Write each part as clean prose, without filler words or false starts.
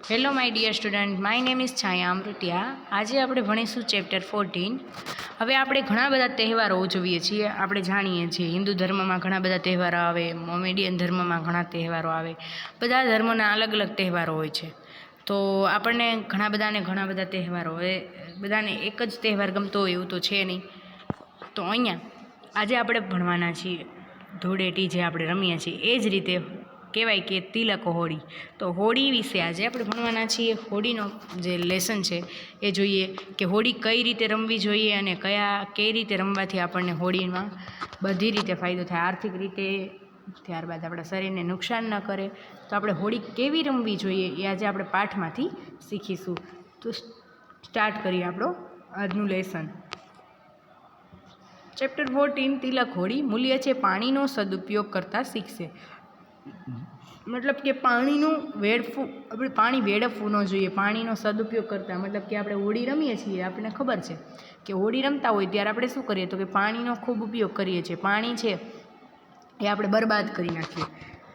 Hello my dear student, my name is Chhaya Amrutiya. આજે આપણે ભણીશું chapter 14. હવે આપણે ઘણા બધા તહેવારો ઉજવીએ છીએ. આપણે જાણીએ છીએ હિન્દુ ધર્મમાં ઘણા બધા તહેવારો આવે, મોમેડિયન ધર્મમાં ઘણા તહેવારો આવે. બધા ધર્મોના અલગ અલગ તહેવારો હોય છે. તો આપણને ઘણા બધા તહેવારો હોય. બધાને એક જ તહેવાર ગમતો હોય એવું તો છે નહીં. તો અહીંયા આજે આપણે ભણવાના છીએ ધૂળેટી, જે આપણે રમીએ છીએ એ જ રીતે કહેવાય કે તિલક હોળી. તો હોળી વિશે આજે આપણે ભણવાના છીએ. હોળીનો જે લેસન છે એ જોઈએ કે હોળી કઈ રીતે રમવી જોઈએ અને કઈ રીતે રમવાથી આપણને હોળીમાં બધી રીતે ફાયદો થાય, આર્થિક રીતે, ત્યારબાદ આપણા શરીરને નુકસાન ન કરે. તો આપણે હોળી કેવી રમવી જોઈએ એ આજે આપણે પાઠમાંથી શીખીશું. તો સ્ટાર્ટ કરીએ આપણો આજનું લેસન. ચેપ્ટર 14 તિલક હોળી. મૂલ્ય છે પાણીનો સદુપયોગ કરતાં શીખશે. મતલબ કે આપણે પાણી વેડફવું ન જોઈએ. પાણીનો સદુપયોગ કરતાં મતલબ કે આપણે હોળી રમીએ છીએ, આપણને ખબર છે કે હોળી રમતા હોય ત્યારે આપણે શું કરીએ તો કે પાણીનો ખૂબ ઉપયોગ કરીએ છીએ. પાણી છે એ આપણે બરબાદ કરી નાખીએ.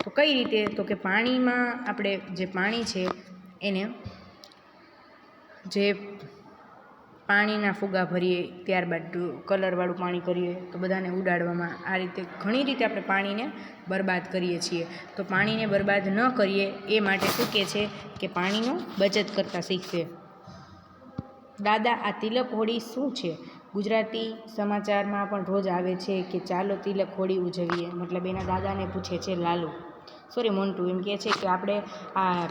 તો કઈ રીતે? તો કે પાણીમાં આપણે જે પાણી છે એને જે પાણીના ફુગા ભરીએ, ત્યારબાદ કલરવાળું પાણી કરીએ તો બધાને ઉડાડવામાં, આ રીતે ઘણી રીતે આપણે પાણીને બરબાદ કરીએ છીએ. તો પાણીને બરબાદ ન કરીએ એ માટે શું કહે છે કે પાણીનો બચત કરતાં શીખશે. દાદા, આ તિલક હોળી શું છે? ગુજરાતી સમાચારમાં પણ રોજ આવે છે કે ચાલો તિલક હોળી ઉજવીએ. મતલબ એના દાદાને પૂછે છે મોન્ટુ એમ કહે છે કે આપણે આ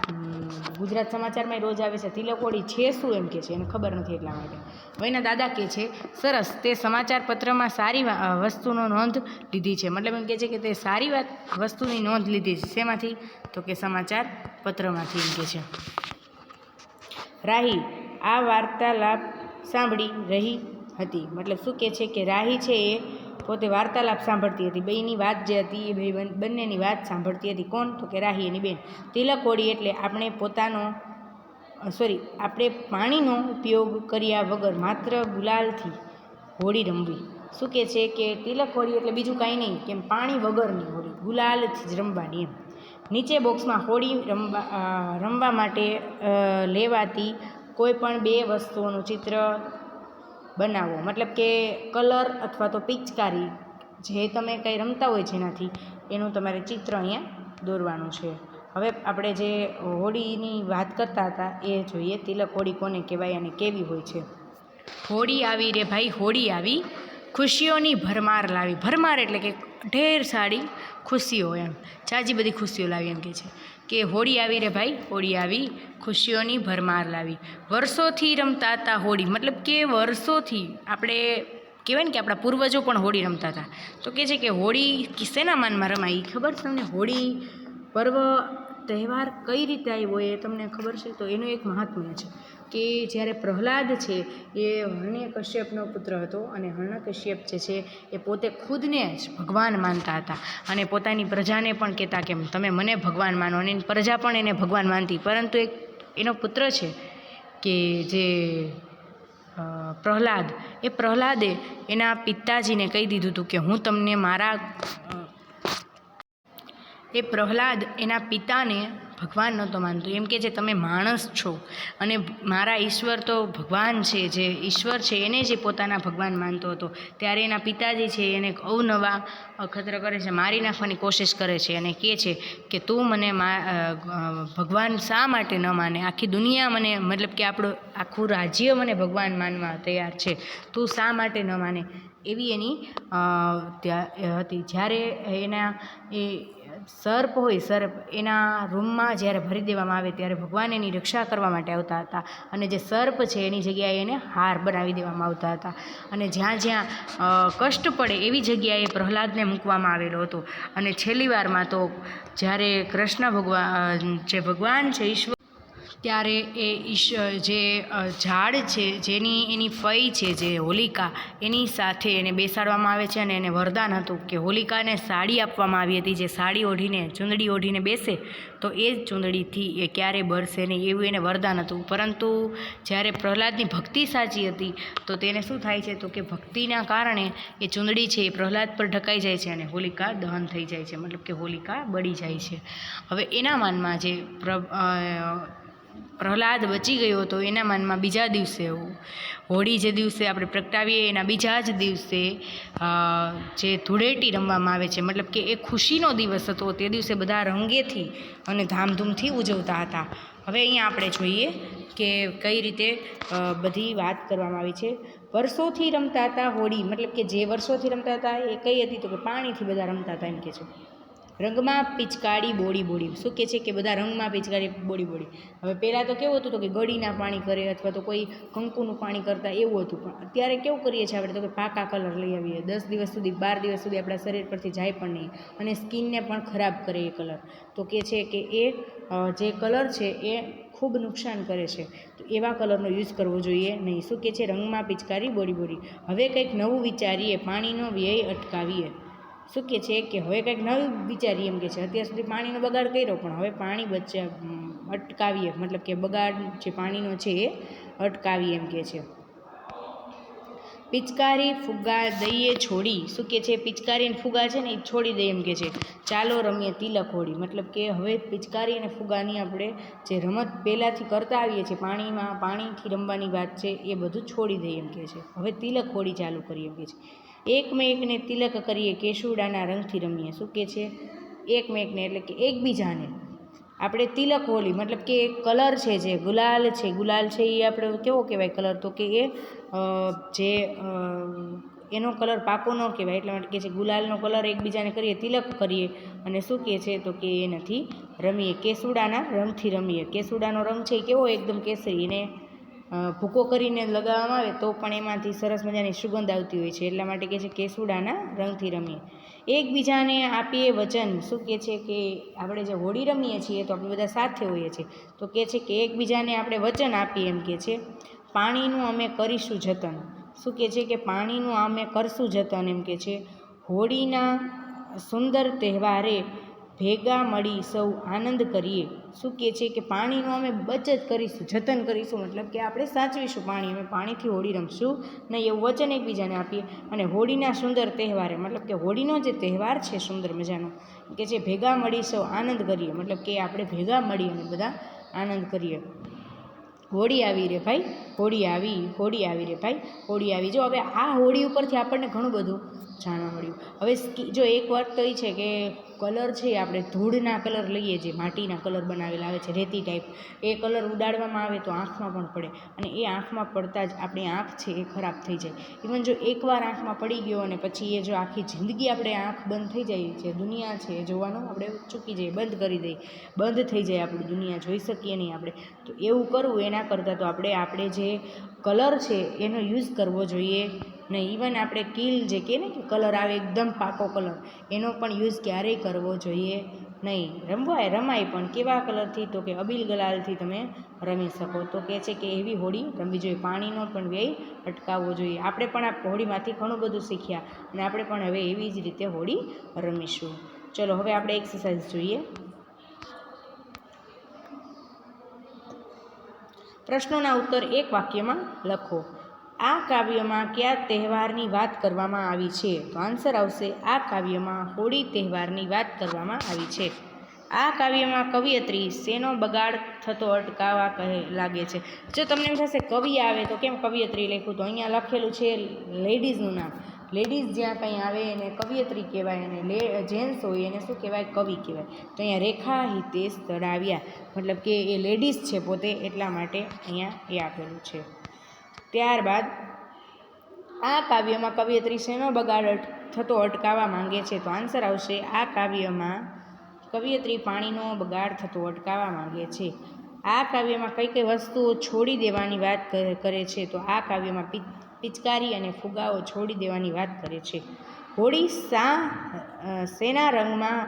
ગુજરાત સમાચારમાં રોજ આવે છે તિલક હોળી છે શું, એમ કહે છે, એને ખબર નથી એટલા માટે. હવે એના દાદા કહે છે સરસ, તે સમાચાર પત્રમાં સારી વસ્તુનો નોંધ લીધી છે. મતલબ એમ કહે છે કે તે સારી વસ્તુની નોંધ લીધી છે. શેમાંથી? તો કે સમાચાર પત્રમાંથી, એમ કહે છે. રાહી આ વાર્તાલાપ સાંભળી રહી હતી. મતલબ શું કહે છે કે રાહી છે એ પોતે વાર્તાલાપ સાંભળતી હતી. બેયની વાત જે હતી એ બંનેની વાત સાંભળતી હતી. કોણ? તો કે રાહી એની બેન. તિલક હોળી એટલે આપણે પાણીનો ઉપયોગ કર્યા વગર માત્ર ગુલાલથી હોળી રમવી. શું કહે છે કે તિલક હોળી એટલે બીજું કાંઈ નહીં કેમ પાણી વગરની હોળી, ગુલાલથી જ રમવાની એમ. નીચે બોક્સમાં હોળી રમવા માટે લેવાતી કોઈ પણ બે વસ્તુઓનું ચિત્ર બનાવો. મતલબ કે કલર અથવા તો પિચકારી, જે તમે કંઈ રમતા હોય જેનાથી, એનું તમારે ચિત્ર અહીંયા દોરવાનું છે. હવે આપણે જે હોળીની વાત કરતા હતા એ જોઈએ. તિલક હોળી કોને કહેવાય અને કેવી હોય છે? હોળી આવી રે ભાઈ હોળી આવી, ખુશીઓની ભરમાર લાવી. ભરમાર એટલે કે ઢેર સારી ખુશીઓ, એમ જાજી બધી ખુશીઓ લાવી, એમ કહે છે કે હોળી આવી રે ભાઈ હોળી આવી, ખુશીઓની ભરમાર લાવી. વર્ષોથી રમતા હતા હોળી. મતલબ કે વર્ષોથી આપણે કહેવાય ને કે આપણા પૂર્વજો પણ હોળી રમતા હતા. તો કહે છે કે હોળી શેના માનમાં રમાય એ ખબર તમને? હોળી પર્વ તહેવાર કઈ રીતે આવ્યો એ તમને ખબર છે? તો એનું એક મહાત્મ્ય છે કે જ્યારે પ્રહલાદ છે એ હરણ્યકશ્યપનો પુત્ર હતો અને હરણ્યકશ્યપ જે છે એ પોતે ખુદને જ ભગવાન માનતા હતા અને પોતાની પ્રજાને પણ કહેતા કે તમે મને ભગવાન માનો, અને પ્રજા પણ એને ભગવાન માનતી. પરંતુ એક એનો પુત્ર છે કે જે પ્રહલાદે એના પિતાજીને કહી દીધું હતું કે હું તમને પ્રહલાદ એના પિતાને ભગવાન નહોતો માનતો. એમ કે જે તમે માણસ છો અને મારા ઈશ્વર તો ભગવાન છે, જે ઈશ્વર છે એને જે પોતાના ભગવાન માનતો હતો. ત્યારે એના પિતાજી છે એને અવનવા અખતરા કરે છે, મારી નાખવાની કોશિશ કરે છે અને કહે છે કે તું મને ભગવાન શા માટે ન માને? આખી દુનિયા મને, મતલબ કે આપણું આખું રાજ્ય મને ભગવાન માનવા તૈયાર છે, તું શા માટે ન માને? એવી એની હતી. જ્યારે સર્પ એના રૂમમાં જ્યારે ભરી દેવામાં આવે ત્યારે ભગવાન એની રક્ષા કરવા માટે આવતા હતા અને જે સર્પ છે એની જગ્યાએ એને હાર બનાવી દેવામાં આવતા હતા. અને જ્યાં જ્યાં કષ્ટ પડે એવી જગ્યાએ પ્રહલાદને મૂકવામાં આવેલો હતો. અને છેલ્લી વારમાં તો જ્યારે કૃષ્ણ ભગવાન છે ઈશ્વર, ત્યારે એ જે ઝાડ છે એની ફઈ છે જે હોલિકા, એની સાથે એને બેસાડવામાં આવે છે અને એને વરદાન હતું કે હોલિકાને સાડી આપવામાં આવી હતી. જે સાડી ઓઢીને, ચૂંદડી ઓઢીને બેસે તો એ જ ચૂંદડીથી એ ક્યારેય બળશે નહીં, એવું એને વરદાન હતું. પરંતુ જ્યારે પ્રહલાદની ભક્તિ સાચી હતી તો તેને શું થાય છે તો કે ભક્તિના કારણે એ ચૂંદડી છે એ પ્રહલાદ પર ઢકાઈ જાય છે અને હોલિકા દહન થઈ જાય છે. મતલબ કે હોલિકા બળી જાય છે. હવે એના માનમાં જે પ્રહલાદ બચી ગયો હતો એના મનમાં બીજા દિવસે હોળી જે દિવસે આપણે પ્રગટાવીએ એના બીજા જ દિવસે જે ધૂળેટી રમવામાં આવે છે, મતલબ કે એ ખુશીનો દિવસ હતો. તે દિવસે બધા રંગેથી અને ધામધૂમથી ઉજવતા હતા. હવે અહીંયા આપણે જોઈએ કે કઈ રીતે બધી વાત કરવામાં આવી છે. વર્ષોથી રમતા હતા હોળી, મતલબ કે જે વર્ષોથી રમતા હતા એ કઈ હતી તો કે પાણીથી બધા રમતા હતા એમ કે છે. રંગમાં પિચકારી બોડી બોડી, શું કહે છે કે બધા રંગમાં પિચકારી બોડી બોડી. હવે પહેલાં તો કેવું હતું તો કે ગળીના પાણી કરે અથવા તો કોઈ કંકુનું પાણી કરતા એવું હતું, પણ અત્યારે કેવું કરીએ છીએ આપણે તો કે પાકા કલર લઈ આવીએ. 10 દિવસ સુધી 12 દિવસ સુધી આપણા શરીર પરથી જાય પણ નહીં અને સ્કિનને પણ ખરાબ કરે એ કલર. તો કહે છે કે એ જે કલર છે એ ખૂબ નુકસાન કરે છે, તો એવા કલરનો યુઝ કરવો જોઈએ નહીં. શું કહે છે? રંગમાં પિચકારી બોડી બોડી. હવે કંઈક નવું વિચારીએ, પાણીનો વ્યય અટકાવીએ. શું કહે છે કે હવે કંઈક નવું વિચારીએ એમ કે છે. અત્યાર સુધી પાણીનો બગાડ કર્યો પણ હવે પાણી અટકાવીએ, મતલબ કે બગાડ જે પાણીનો છે એ અટકાવીએ એમ કે છે. પિચકારી ફુગ્ગા દઈએ છોડી, શું કહે છે? પિચકારી અને ફુગ્ગા છે ને એ છોડી દઈએ એમ કે છે. ચાલો રમીએ તિલક હોળી, મતલબ કે હવે પિચકારી અને ફુગ્ગાની આપણે જે રમત પહેલાંથી કરતા આવીએ છીએ, પાણીથી રમવાની વાત છે એ બધું છોડી દઈએ એમ કે છે. હવે તિલક હોળી ચાલુ કરીએ એમ કે છે. એકમેકને તિલક કરીએ, કેસુડાના રંગથી રમીએ. શું કહે છે? એકમેકને એટલે કે એકબીજાને આપણે તિલક હોળી, મતલબ કે કલર છે જે ગુલાલ છે એ આપણે કેવો કહેવાય કલર તો કે એ જે એનો કલર પાકો ન કહેવાય, એટલા માટે કહે છે ગુલાલનો કલર એકબીજાને કરીએ, તિલક કરીએ અને શું કહે છે તો કે એનાથી રમીએ, કેસુડાના રંગથી રમીએ. કેસુડાનો રંગ છે એ કેવો એકદમ કેસરી, એને ભૂકો કરીને લગાવવામાં આવે તો પણ એમાંથી સરસ મજાની સુગંધ આવતી હોય છે, એટલા માટે કહે છે કેસુડાના રંગથી રમીએ. એકબીજાને આપીએ વચન, શું કહે છે કે આપણે જે હોળી રમીએ છીએ તો આપણે બધા સાથે હોઈએ છીએ, તો કહે છે કે એકબીજાને આપણે વચન આપીએ એમ કે છે. પાણીનું અમે કરીશું જતન, શું કહે છે કે પાણીનું અમે કરશું જતન એમ કે છે. હોળીના સુંદર તહેવારે ભેગા મળી સૌ આનંદ કરીએ. શું કહે છે કે પાણીનું અમે બચત કરીશું, જતન કરીશું, મતલબ કે આપણે સાચવીશું પાણી, અમે પાણીથી હોળી રમશું નહીં એવું વચન એકબીજાને આપીએ. અને હોળીના સુંદર તહેવારે, મતલબ કે હોળીનો જે તહેવાર છે સુંદર મજાનો કે જે ભેગા મળી સૌ આનંદ કરીએ, મતલબ કે આપણે ભેગા મળી અને બધા આનંદ કરીએ. હોળી આવી રે ભાઈ, હોળી આવી રે ભાઈ, હોળી આવી. જો હવે આ હોળી ઉપરથી આપણને ઘણું બધું જાણવા મળ્યું. હવે જો એક વાત તો એ છે કે કલર છે આપણે ધૂળના કલર લઈએ, જે માટીના કલર બનાવેલા આવે છે રેતી ટાઈપ, એ કલર ઉડાડવામાં આવે તો આંખમાં પણ પડે અને એ આંખમાં પડતાં જ આપણી આંખ છે એ ખરાબ થઈ જાય. ઇવન જો એકવાર આંખમાં પડી ગયો અને પછી એ જો આખી જિંદગી આપણે આંખ બંધ થઈ જાય છે, દુનિયા છે એ જોવાનું આપણે ચૂકી જઈએ, બંધ કરી દઈએ, બંધ થઈ જાય આપણી દુનિયા, જોઈ શકીએ નહીં આપણે. તો એવું કરવું એના કરતાં તો આપણે જે કલર છે એનો યુઝ કરવો જોઈએ નહીં. ઇવન આપણે કિલ જે કહે ને કે કલર આવે એકદમ પાકો કલર, એનો પણ યુઝ ક્યારેય કરવો જોઈએ નહીં. રમાય પણ કેવા કલરથી તો કે અબીલ ગલાલથી તમે રમી શકો. તો કહે છે કે એવી હોળી રમવી જોઈએ, પાણીનો પણ વ્યય અટકાવવો જોઈએ. આપણે પણ આ હોળીમાંથી ઘણું બધું શીખ્યા અને આપણે પણ હવે એવી જ રીતે હોળી રમીશું. ચલો હવે આપણે એક્સરસાઇઝ જોઈએ. પ્રશ્નોના ઉત્તર એક વાક્યમાં લખો. આ કાવ્યમાં કયા તહેવારની વાત કરવામાં આવી છે? તો આન્સર આવશે આ કાવ્યમાં હોળી તહેવારની વાત કરવામાં આવી છે. આ કાવ્યમાં કવિયત્રી શેનો બગાડ થતો અટકાવવા લાગે છે? જો તમને એમ થશે કવિ આવે તો કેમ કવિયત્રી લખ્યું, તો અહીંયા લખેલું છે લેડીઝનું નામ. લેડીઝ જ્યાં કંઈ આવે એને કવિયત્રી કહેવાય અને જેન્ટ્સ હોય એને શું કહેવાય? કવિ કહેવાય. તો અહીંયા રેખા હિતેશ તળાવિયા, મતલબ કે એ લેડીઝ છે પોતે, એટલા માટે અહીંયા એ આપેલું છે. ત્યારબાદ આ કાવ્યમાં કવિયત્રી શેનો બગાડ થતો અટકાવવા માંગે છે? તો આન્સર આવશે આ કાવ્યમાં કવિયત્રી પાણીનો બગાડ થતો અટકાવવા માંગે છે. આ કાવ્યમાં કઈ કઈ વસ્તુઓ છોડી દેવાની વાત કરે છે? તો આ કાવ્યમાં પિચકારી અને ફુગાઓ છોડી દેવાની વાત કરે છે. હોળી શેના રંગમાં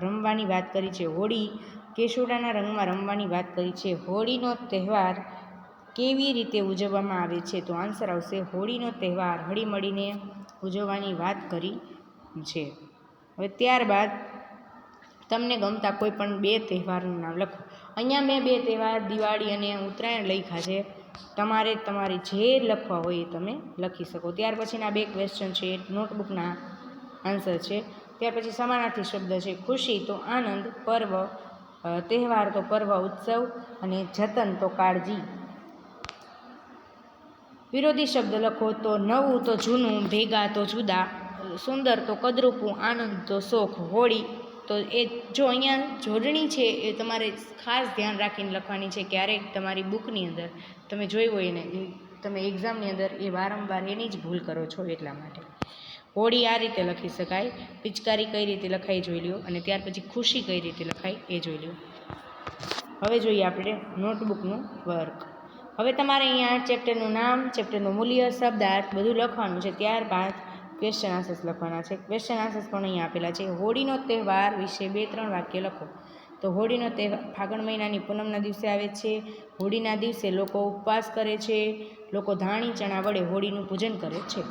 રમવાની વાત કરી છે? હોળી કેસુડાના રંગમાં રમવાની વાત કરી છે. હોળીનો તહેવાર કેવી રીતે ઉજવવામાં આવે છે? તો આન્સર આવશે હોળીનો તહેવાર હળીમળીને ઉજવવાની વાત કરી છે. હવે ત્યારબાદ તમને ગમતા કોઈ પણ બે તહેવારનું નામ લખો. અહીંયા મેં બે તહેવાર દિવાળી અને ઉત્તરાયણ લખ્યા છે, તમારે તમારે જે લખવા હોય એ તમે લખી શકો. ત્યાર પછીના બે ક્વેશ્ચન છે નોટબુકના આન્સર છે. ત્યાર પછી સમાનાર્થી શબ્દ છે ખુશી તો આનંદ, પર્વ તહેવાર તો પર્વ ઉત્સવ અને જતન તો કાળજી. વિરોધી શબ્દ લખો તો નવું તો જૂનું, ભેગા તો જુદા, સુંદર તો કદરૂપું, આનંદ તો શોખ. હોળી તો એ જો અહીંયા જોડણી છે એ તમારે ખાસ ધ્યાન રાખીને લખવાની છે. ક્યારેક તમારી બુકની અંદર તમે જોઈ હોય ને તમે એક્ઝામની અંદર એ વારંવાર એની જ ભૂલ કરો છો, એટલા માટે. હોળી આ રીતે લખી શકાય. પિચકારી કઈ રીતે લખાય જોઈ લ્યો, અને ત્યાર પછી ખુશી કઈ રીતે લખાય એ જોઈ લ્યો. હવે જોઈએ આપણે નોટબુકનું વર્ક. હવે તમારે અહીંયા ચેપ્ટરનું નામ, ચેપ્ટરનું મૂલ્ય, શબ્દાર્થ બધું લખવાનું છે. ત્યારબાદ ક્વેશ્ચન આન્સર્સ લખવાના છે. ક્વેશ્ચન આન્સર્સ પણ અહીંયા આપેલા છે. હોળીનો તહેવાર વિશે 2-3 વાક્ય લખો. તો હોળીનો તહેવાર ફાગણ મહિનાની પૂનમના દિવસે આવે છે. હોળીના દિવસે લોકો ઉપવાસ કરે છે. લોકો ધાણી ચણા વડે હોળીનું પૂજન કરે છે.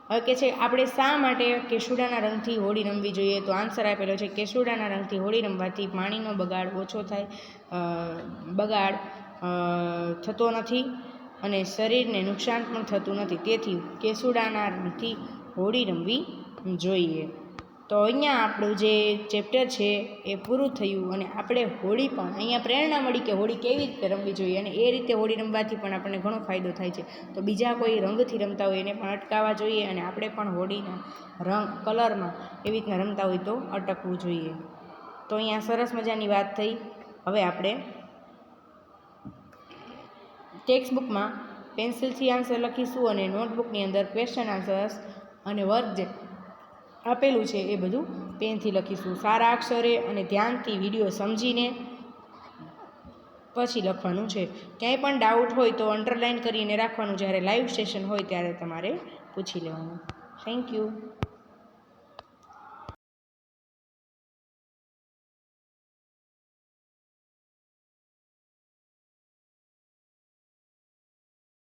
હવે કે છે આપણે શા માટે કેસુડાના રંગથી હોળી રમવી જોઈએ? તો આન્સર આપેલો છે કેસુડાના રંગથી હોળી રમવાથી પાણીનો બગાડ ઓછો થાય, બગાડ થતો નથી અને શરીરને નુકસાન પણ થતું નથી. તેથી કેસુડાના રંગથી હોળી રમવી જોઈએ. તો અહીંયા આપણું જે ચેપ્ટર છે એ પૂરું થયું, અને આપણે હોળી પણ અહીંયા પ્રેરણા મળી કે હોળી કેવી રીતે રમવી જોઈએ, અને એ રીતે હોળી રમવાથી પણ આપણને ઘણો ફાયદો થાય છે. તો બીજા કોઈ રંગથી રમતા હોય એને પણ અટકાવવા જોઈએ, અને આપણે પણ હોળીના રંગ કલરમાં એવી રીતના રમતા હોય તો અટકવું જોઈએ. તો અહીંયા સરસ મજાની વાત થઈ. હવે આપણે ટેક્સ્ટબુકમાં પેન્સિલથી આન્સર લખીશું, અને નોટબુકની અંદર ક્વેશ્ચન આન્સર્સ અને વર્ક જે આપેલું છે એ બધું પેનથી લખીશું. સારા અક્ષરે અને ધ્યાનથી વિડીયો સમજીને પછી લખવાનું છે. ક્યાંય પણ ડાઉટ હોય તો અંડરલાઇન કરીને રાખવાનું. જ્યારે લાઈવ સેશન હોય ત્યારે તમારે પૂછી લેવાનું. Thank you.